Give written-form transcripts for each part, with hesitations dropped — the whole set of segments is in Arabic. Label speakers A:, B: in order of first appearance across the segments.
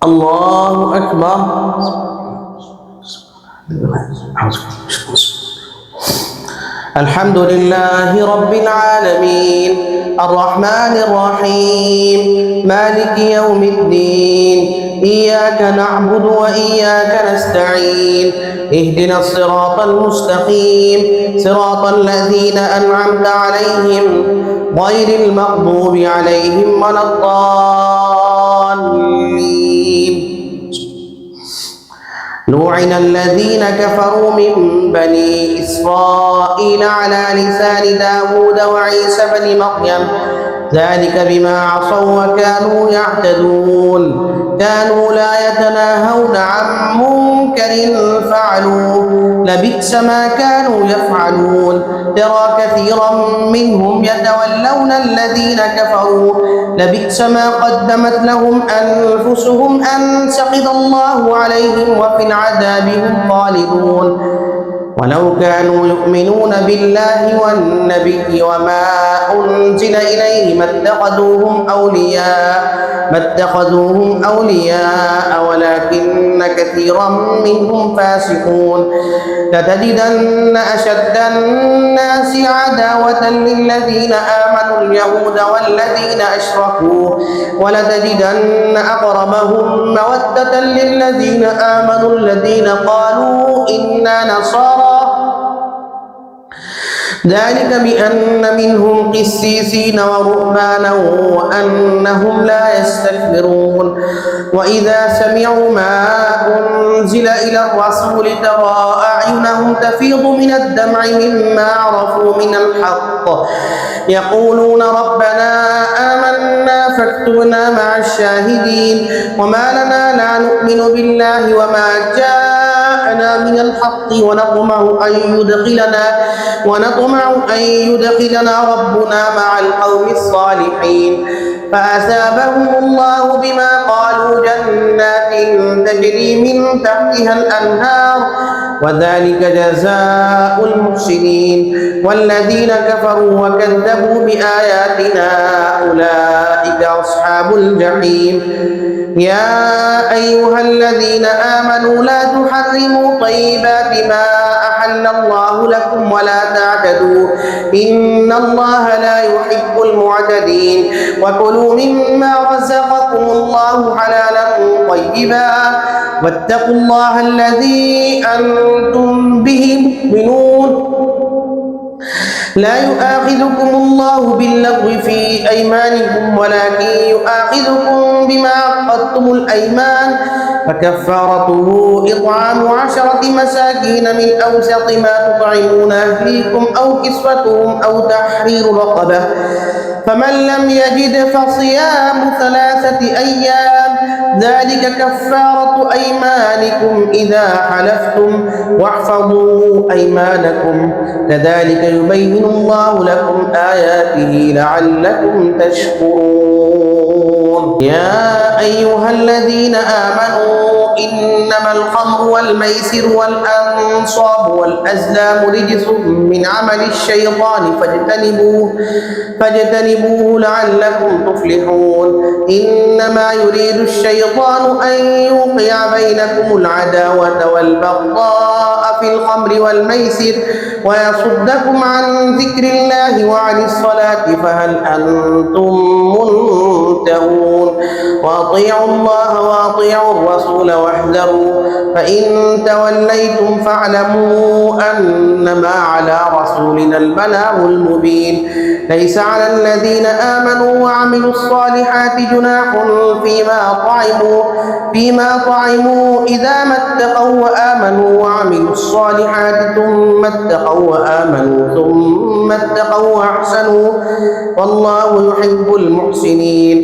A: الله أكبر. الحمد لله رب العالمين الرحمن الرحيم مالك يوم الدين إياك نعبد وإياك نستعين اهدنا الصراط المستقيم صراط الذين أنعمت عليهم غير المغضوب عليهم ولا الضالين. لعن الذين كفروا من بني إسرائيل على لسان داود وعيسى بن مريم ذلك بما عصوا وكانوا يعتدون كانوا لا يتناهون عن منكر فعلوه لبئس ما كانوا يفعلون ترى كثيرا منهم يتولون الذين كفروا لبئس ما قدمت لهم أنفسهم أن سخط الله عليهم وفي العذاب هم خالدون ولو كانوا يؤمنون بالله والنبي وما أنزل إليه ما اتخذوهم أولياء ولكن كثيرا منهم فاسقون لتجدن أشد الناس عداوة للذين آمنوا اليهود والذين أشركوا ولتجدن أقربهم مودة للذين آمنوا الذين قالوا إنا نصارى ذلك بأن منهم قسيسين ورهبانا وأنهم لا يستكبرون وإذا سمعوا ما أنزل إلى الرسول ترى أعينهم تفيض من الدمع مما عرفوا من الحق يقولون ربنا آمنا فاكتبنا مع الشاهدين وما لنا لا نؤمن بالله وما جاءنا من الحق ونطمع أن يدخلنا ربنا مع القوم الصالحين فأثابهم الله بما قالوا جنات تجري من تحتها الأنهار وذلك جزاء المحسنين والذين كفروا وكذبوا بآياتنا أولئك أصحاب الجحيم يا أيها الذين آمنوا لا تحرموا طيبات ما أحل الله لكم ولا تعتدوا إن الله لا يحب المعتدين وكلوا مما رزقكم الله حلالا طيبا واتقوا الله الذي أنتم به مؤمنون لا يؤاخذكم الله باللغو في أيمانكم ولكن يؤاخذكم بما عقدتم الأيمان فكفارته إطعام 10 مساكين من أوسط ما تطعمون أهليكم أو كسوتهم أو تحرير رقبة فمن لم يجد فصيام 3 أيام ذلك كفارة أيمانكم إذا حلفتم واحفظوا أيمانكم كذلك يبين الله لكم آياته لعلكم تشكرون يا أيها الذين آمنوا إنما الخمر والميسر والأنصاب والأزلام رجس من عمل الشيطان فاجتنبوه لعلكم تفلحون إنما يريد الشيطان أن يوقع بينكم العداوة والبغضاء في الخمر والميسر ويصدكم عن ذكر الله وعن الصلاة فهل أنتم منتهون وأطيعوا الله وأطيعوا الرسول واحذروا فإن توليتم فاعلموا أنما على رسولنا البلاغ المبين ليس على الذين آمنوا وعملوا الصالحات جناح فيما طعموا إذا ما اتقوا وآمنوا وعملوا الصالحات ثم اتقوا وأحسنوا والله يحب المحسنين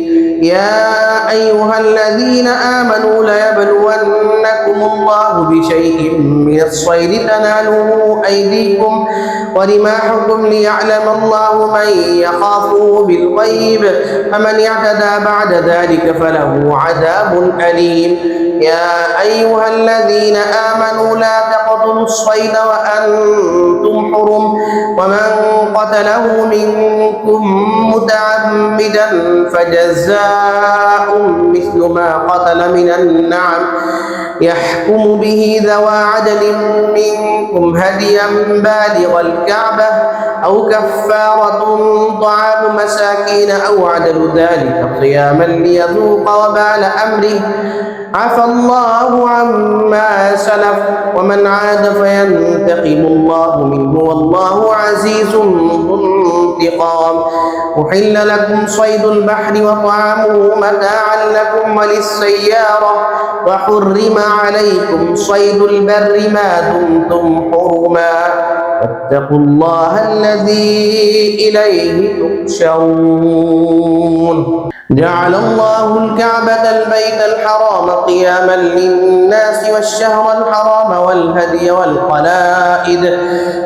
A: يا أيها الذين آمنوا ليبلونكم ينهاكم الله بشيء من الصيد تناله أيديكم ورماحكم ليعلم الله من يخافه بالغيب فمن اعتدى بعد ذلك فله عذاب أليم. يا أيها الذين آمنوا لا تقتلوا الصيد وأنتم حرم ومن قتله منكم متعمدا فجزاء مثل ما قتل من النعم يحكم به ذوى عدل منكم هديا بالغ الكعبة أو كفارة طعام مساكين أو عدل ذلك صياما ليذوق وبال أمره عفى الله عما سلف ومن عاد فينتقم الله منه والله عزيز ذو انتقام. أحل لكم صيد البحر وطعامه متاعا لكم وللسيارة وحرم عليكم صيد البر ما دمتم حرما واتقوا الله الذي إليه تحشرون. جعل الله الكعبة البيت الحرام قياما للناس والشهر الحرام والهدي والقلائد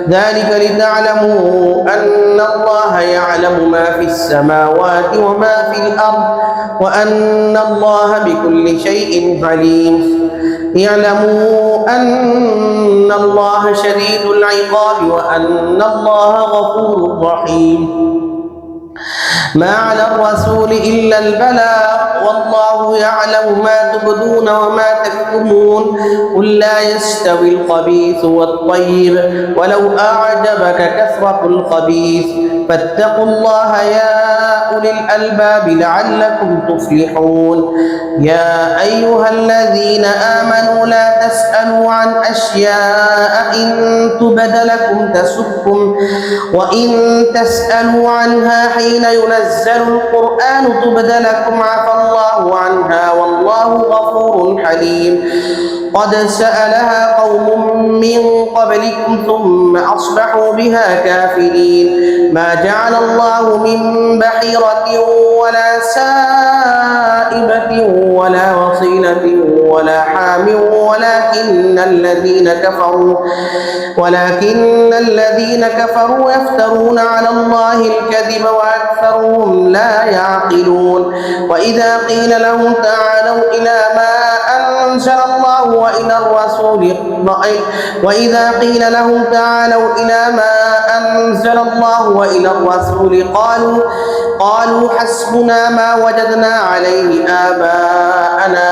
A: ذلك لتعلموا أن الله يعلم ما في السماوات وما في الأرض وأن الله بكل شيء عليم. اعلموا أن الله شديد العقاب وأن الله غفور رحيم. ما على الرسول إلا البلاغ والله يعلم ما تبدون وما تكتمون. قل لا يستوي الخبيث والطيب ولو أعجبك كثرة الخبيث فاتقوا الله يا أولي الألباب لعلكم تفلحون. يا أيها الذين آمنوا لا تسألوا عن أشياء إن تبد لكم تسؤكم وإن تسألوا عنها حين ينزل القرآن تبد لكم عفى الله عنها والله غفور حليم. قد سألها قوم من قبلكم ثم أصبحوا بها كافرين. ما جعل الله من بحيرة ولا سائبة ولا وصيلة ولا حام ولكن الذين كفروا يفترون على الله الكذب وأكثرهم لا يعقلون. وإذا قيل لهم تعالوا إلى ما أنزل الله وإلى الرسول قالوا حسبنا ما وجدنا عليه آباءنا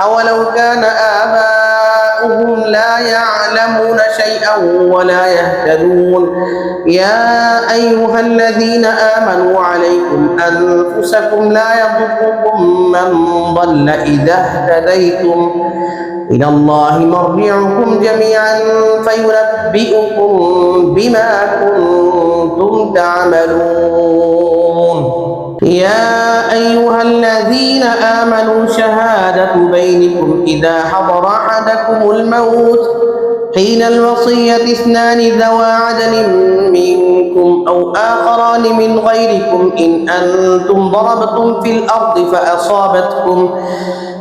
A: أولو كان آباؤهم لا يعلمون شيئا ولا يهتدون. يا أيها الذين آمنوا عليكم أنفسكم لا يضركم من ضل إذا اهتديتم إلى الله مرجعكم جميعا فينبئكم بما كنتم تعملون. يا أيها الذين آمنوا شهادة بينكم إذا حضر أحدكم الموت حين الوصية اثنان ذوى عدل منكم أو آخران من غيركم إن أنتم ضربتم في الأرض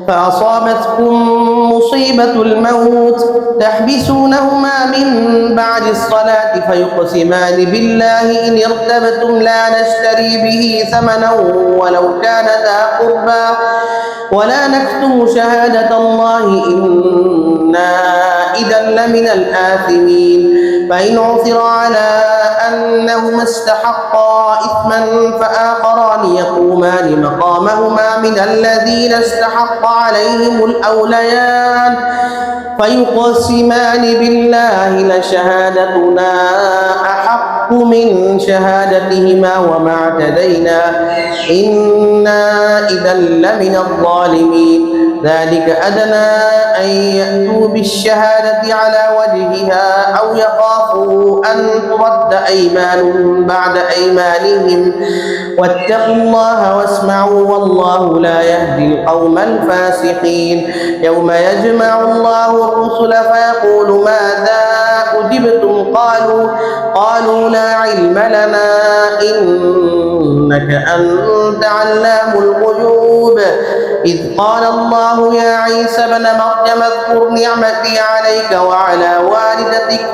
A: فأصابتكم مصيبة الموت تحبسونهما من بعد الصلاة فيقسمان بالله إن ارتبتم لا نشتري به ثمنا ولو كان ذا قربى ولا نكتم شهادة الله إنا إذا لمن الآثمين. فإن عثر على أنهما استحقا إثما فآخران يقومان مقامهما من الذين استحق عليهم الأوليان فيقسمان بالله لشهادتنا أحق من شهادتهما وما اعتدينا إنا إذا لمن الظالمين. ذلك أدنى أن يأتوا بالشهادة على وجهها أو يخافوا أن ترد أيمان بعد أيمانهم واتقوا الله واسمعوا والله لا يهدي القوم الفاسقين. يوم يجمع الله الرسل فيقول ماذا أجبتم قالوا لا علم لنا إنك أنت علام الغيوب إذ قال الله يا عيسى ابن مريم اذكر نعمتي عليك وعلى والدتك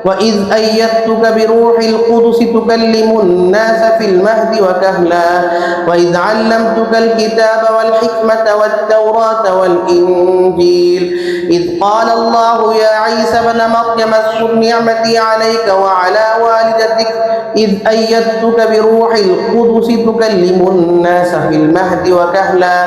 A: وإذ أيدتك بروح القدس تكلم الناس في المهد وكهلا وإذ علمتك الكتاب والحكمة والتوراة والإنجيل إذ قال الله يا عيسى ابن مريم اذكر نعمتي عليك وعلى والدتك إذ أيدتك بروح القدس تكلم الناس في المهد وكهلا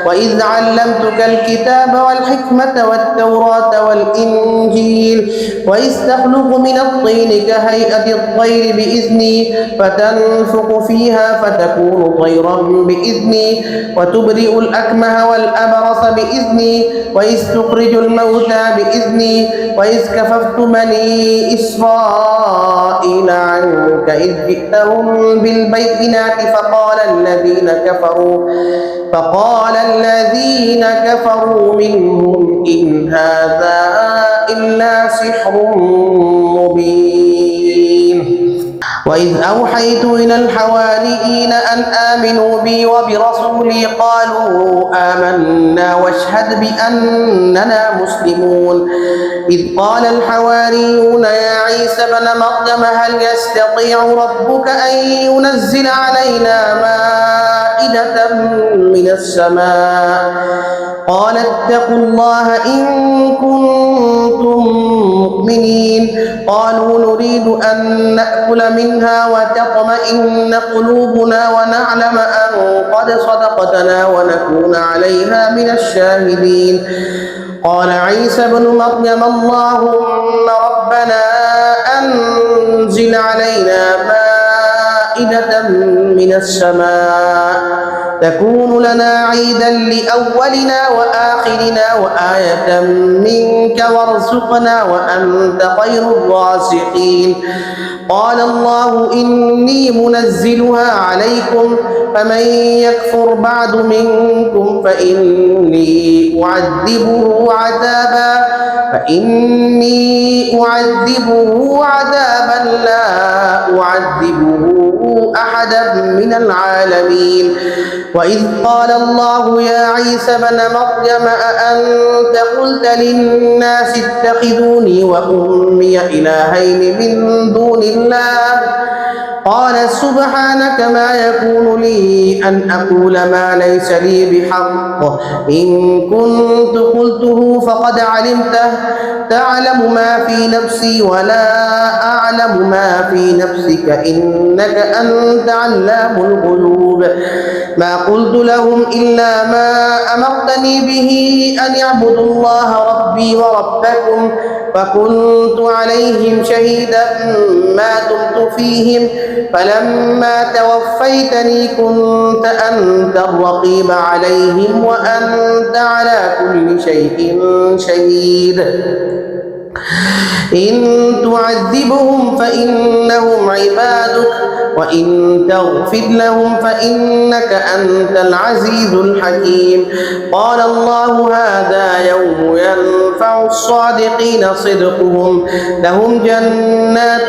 A: وإذ علمتك الكتاب والحكمة والتوراة والإنجيل وإذ تخلق من الطين كهيئة الطير بإذني فتنفخ فيها فتكون طيرا بإذني وتبرئ الأكمه والأبرص بإذني وإذ تخرج الموتى بإذني وإذ كففت بني إسرائيل عنك إذ جئتهم بالبينات فقال الذين كفروا منهم إن هذا إلا سحر مبين وإذ أوحيت إلى الحواريين أن آمنوا بي وبرسولي قالوا آمنا واشهد بأننا مسلمون إذ قال الحواريون يا عيسى ابن مريم هل يستطيع ربك أن ينزل علينا مائدة من السماء قال اتقوا الله إن كنتم مؤمنين قالوا نريد أن نأكل منها وتطمئن قلوبنا ونعلم أن قد صدقتنا ونكون عليها من الشاهدين قال عيسى ابن مريم اللهم ربنا أنزل علينا مائدة من السماء تكون لنا عيدا لأولنا وآخرنا وآية منك وارزقنا وأنت خير الرازقين قال الله إني منزلها عليكم فمن يكفر بعد منكم فإني أعذبه عذابا لا أعذبه أحدا من العالمين وإذ قال الله يا عيسى ابن مريم أأنت قلت للناس اتخذوني وأمي إلهين من دون الله قال سبحانك ما يكون لي أن أقول ما ليس لي بحق إن كنت قلته فقد علمته تعلم ما في نفسي ولا أعلم ما في نفسك إنك أنت علام الغيوب ما قلت لهم إلا ما أمرتني به أن يعبدوا الله ربي وربكم فكنت عليهم شهيدا ما دمت فيهم فلما توفيتني كنت أنت الرقيب عليهم وأنت على كل شيء شهيد إن تعذبهم فإنهم عبادك وإن تغفر لهم فإنك أنت العزيز الحكيم قال الله هذا يوم ينفع الصادقين صدقهم لهم جنات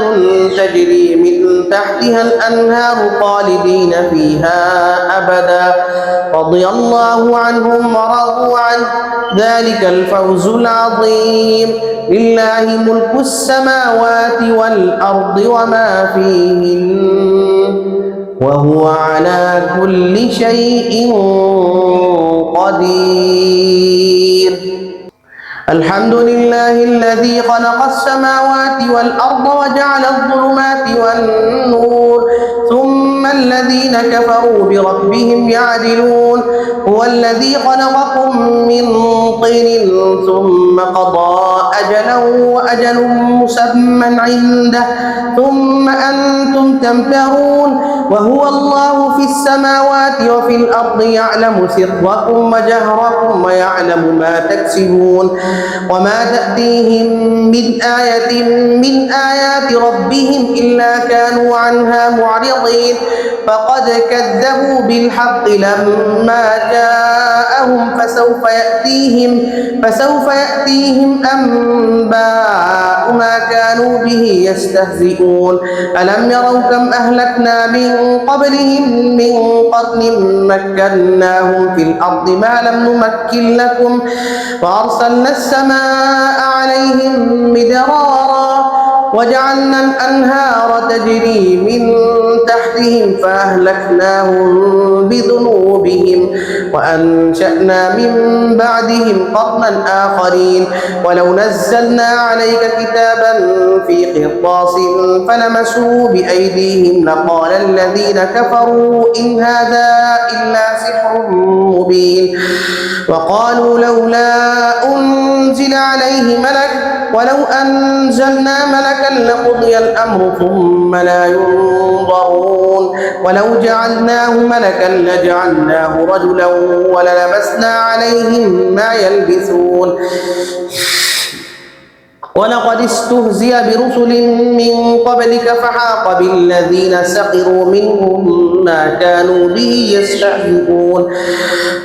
A: تجري من تحتها الأنهار خالدين فيها أبدا رضي الله عنهم ورضوا عنه ذلك الفوز العظيم لله ملك السماوات والأرض وما فيهن وهو على كل شيء قدير الحمد لله الذي خلق السماوات والأرض وجعل الظلمات والنور ثم الذين كفروا بربهم يعدلون هو الذي خلقكم من طين ثم قضى أجلا وأجل مسمى عنده ثم أنتم تمترون وهو الله في السماوات وفي الأرض يعلم سركم وجهركم ويعلم ما تكسبون وما تأتيهم من آية من آيات ربهم إلا كانوا عنها معرضين فقد كذبوا بالحق لما جاءهم جاءهم فسوف يأتيهم أنباء ما كانوا به يستهزئون ألم يروا كم أهلكنا من قبلهم من قرن مكناهم في الأرض ما لم نمكن لكم وأرسلنا السماء عليهم مدرارا وجعلنا الأنهار تجري من تحتهم فأهلكناهم بذنوبهم وأنشأنا من بعدهم قرنا آخرين ولو نزلنا عليك كتابا في قرطاس فلمسوه بأيديهم لقال الذين كفروا إن هذا إلا سحر مبين وقالوا لولا أنزل عليه ملك ولو أنزلنا ملكا لقضي الأمر ثم لا ينظرون ولو جعلناه ملكا لجعلناه رجلا وللبسنا عليهم ما يلبسون ولقد استهزئ برسل من قبلك فحاق بالذين سخروا منهم ما كانوا به يستهزئون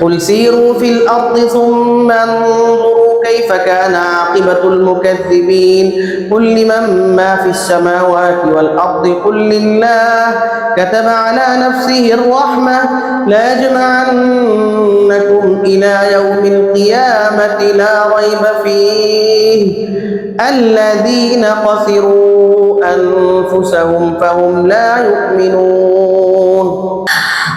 A: قل سيروا في الأرض ثم انظروا كيف كان عاقبة المكذبين قل لمن ما في السماوات والأرض قل لله كتب على نفسه الرحمة لا يجمعنكم إلى يوم القيامة لا ريب فيه الذين خسروا أنفسهم فهم لا يؤمنون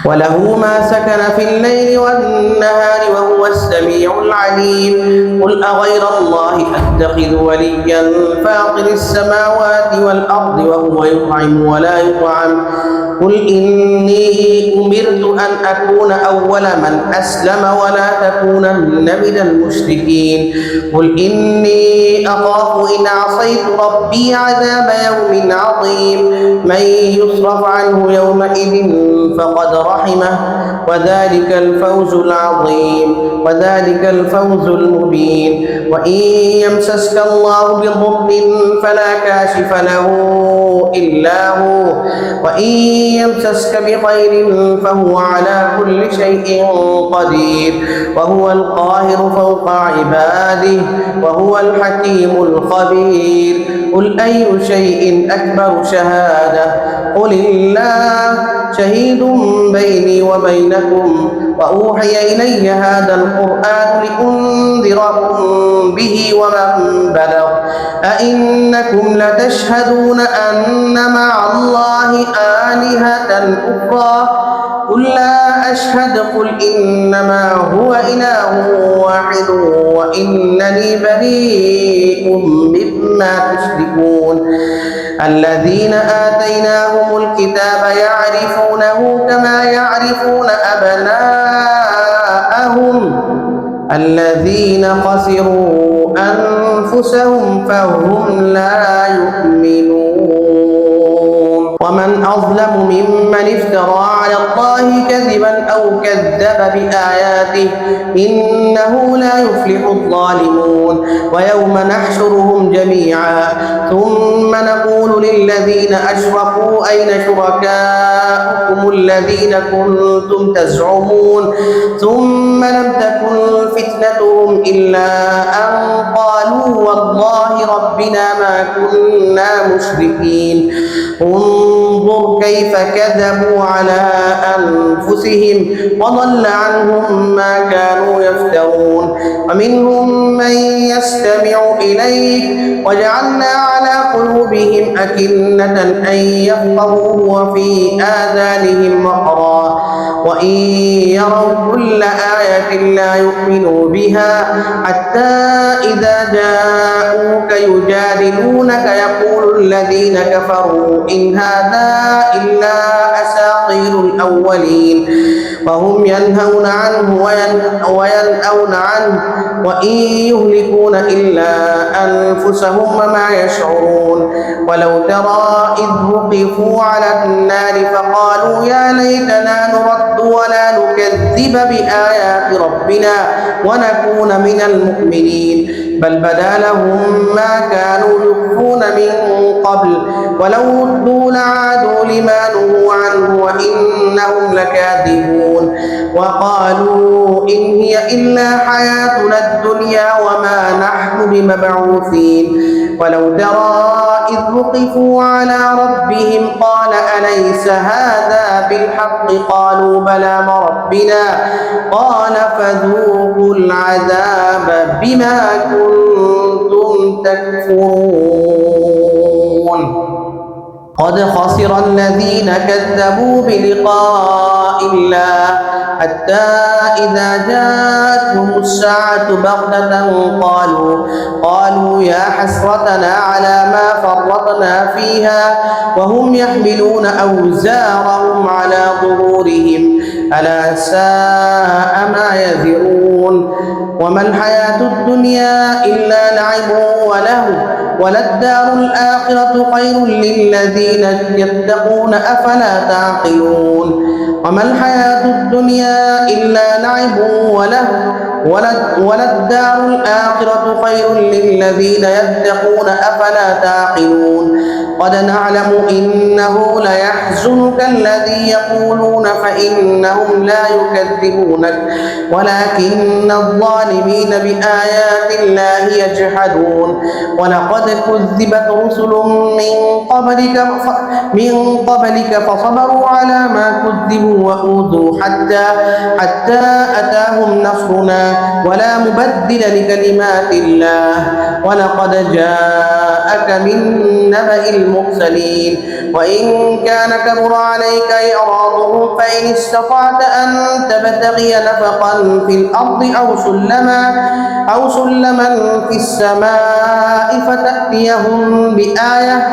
A: وله ما سكن في الليل والنهار وهو السميع العليم قل أغير الله أتخذ وليا فاطر السماوات والأرض وهو يطعم ولا يطعم قل إني أمرت أن أكون أول من أسلم ولا تكونن من المشركين قل إني أخاف إن عصيت ربي عذاب يوم عظيم من يصرف عنه يومئذ فقد رحمه وذلك الفوز العظيم وذلك الفوز المبين وإن يمسسك الله بضر فلا كاشف له إلا هو وإن يمسسك بخير فهو على كل شيء قدير وهو القاهر فوق عباده وهو الحكيم الخبير قل أي شيء أكبر شهادة قل الله شهيد بيني وبينكم وأوحي إلي هذا القرآن لأنذركم به ومن بلغ أئنكم لتشهدون أن مع الله آلهة أخرى قل لا أشهد قل إنما هو إله واحد وإنني بريء مما تشركون الذين آتيناهم الكتاب يعرفونه كما يعرفون أبناءهم الذين خسروا أنفسهم فهم لا يؤمنون ومن أظلم ممن افترى على الله كذبا أو كذب بآياته إنه لا يفلح الظالمون ويوم نحشرهم جميعا ثم نقول للذين أشركوا أين شركاؤكم الذين كنتم تزعمون ثم لم تكن فتنتهم إلا أن قالوا والله ربنا ما كنا مشركين انظر كيف كذبوا على أنفسهم وضل عنهم ما كانوا يفترون ومنهم من يستمع إليك وجعلنا على قلوبهم أكنة أن يفقهوا وفي آذانهم وقرا وإن يروا كل آية لا يؤمنوا بها حتى إذا جاءوك يجادلونك يقول الذين كفروا إن هذا إلا أساطير الأولين وهم ينهون عنه وينأون عنه وإن يهلكون إلا أنفسهم وما يشعرون ولو ترى إذ وقفوا على النار فقالوا يا ليتنا نرد ولا نكذب بآيات ربنا ونكون من المؤمنين بل بدا لهم ما كانوا يخفون من قبل ولو ردوا لعادوا لما نهوا عنه وإنهم إنهم لكاذبون وقالوا إن هي إلا حياتنا الدنيا وما نحن بمبعوثين ولو ترى إذ وقفوا على ربهم قال أليس هذا بالحق قالوا بلى وربنا قال فذوقوا العذاب بما كنتم تكفرون قد خسر الذين كذبوا بلقاء الله حتى إذا جاءتهم الساعة بغتة قالوا يا حسرتنا على ما فرطنا فيها وهم يحملون أوزارهم على ظهورهم ألا ساء ما يزرون وما الحياة الدنيا إلا لعب وله وللدار الآخرة خير للذين يتقون أفلا تعقلون وما الحياة الدنيا إلا لعب وله وللدار الآخرة خير للذين يتقون أفلا تعقلون قد نعلم إنه ليحزنك الذي يقولون فإنهم لا يكذبونك ولكن الظالمين بآيات الله يجحدون ولقد كذبت رسل من قبلك فصبروا على ما كذبوا وأوذوا حتى أتاهم نصرنا ولا مبدل لكلمات الله ولقد جاءك من نبأ المرسلين وإن كان كبر عليك إعراضهم فإن استطعت أن تبتغي نفقا في الأرض أو سلما في السماء فتأتيهم بآية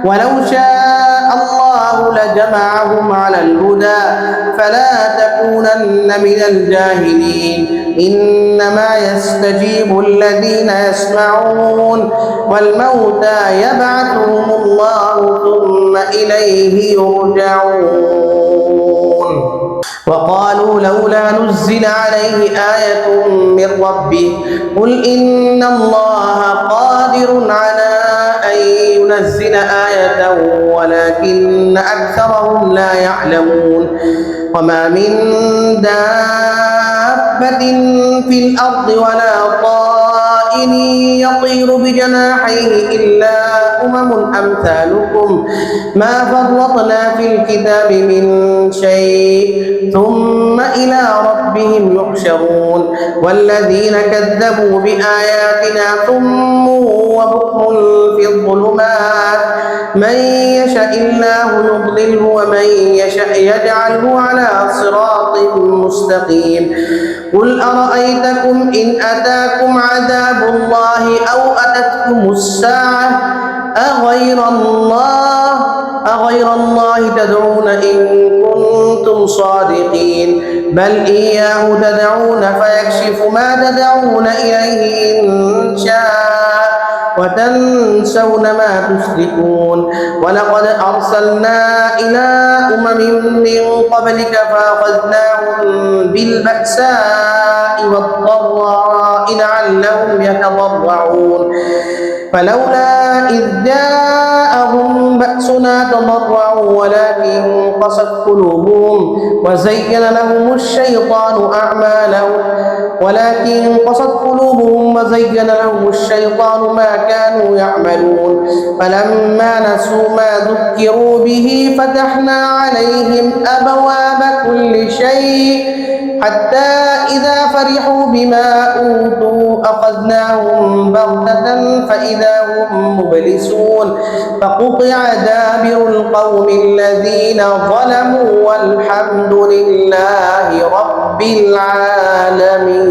A: ولو شاء الله لجمعهم على الهدى فلا تكونن من الجاهلين إنما يستجيب الذين يسمعون والموتى يبعثهم الله ثم إليه يرجعون وقالوا لولا نزل عليه آية من ربه قل إن الله قادر على أن ينزل آية ولكن أكثرهم لا يعلمون وما من دابة في الأرض ولا طائر يطير بجناحيه إلا أمثالكم ما فرطنا في الكتاب من شيء ثم إلى ربهم يحشرون والذين كذبوا بآياتنا ثم وبكم في الظلمات من يشاء الله يضلله ومن يشاء يجعله على صراط مستقيم قل أرأيتكم إن أتاكم عذاب الله أو أتتكم الساعة أغير الله تدعون إن كنتم صادقين بل إياه تدعون فيكشف ما تدعون إليه إن شاء وتنسون ما تشركون ولقد أرسلنا إلى من قبلك فأخذناهم بالبأساء والضراء لعلهم يتضرعون فلولا إذ جاءهم بأسنا تضرعوا ولكن قست قلوبهم وزين لهم الشيطان ما كانوا يعملون فلما نسوا ما ذكروا به فتحنا عليهم أبواب كل شيء حتى إذا فرحوا بما أوتوا أخذناهم بغتة فإذا هم مبلسون فقطع دابر القوم الذين ظلموا والحمد لله رب العالمين.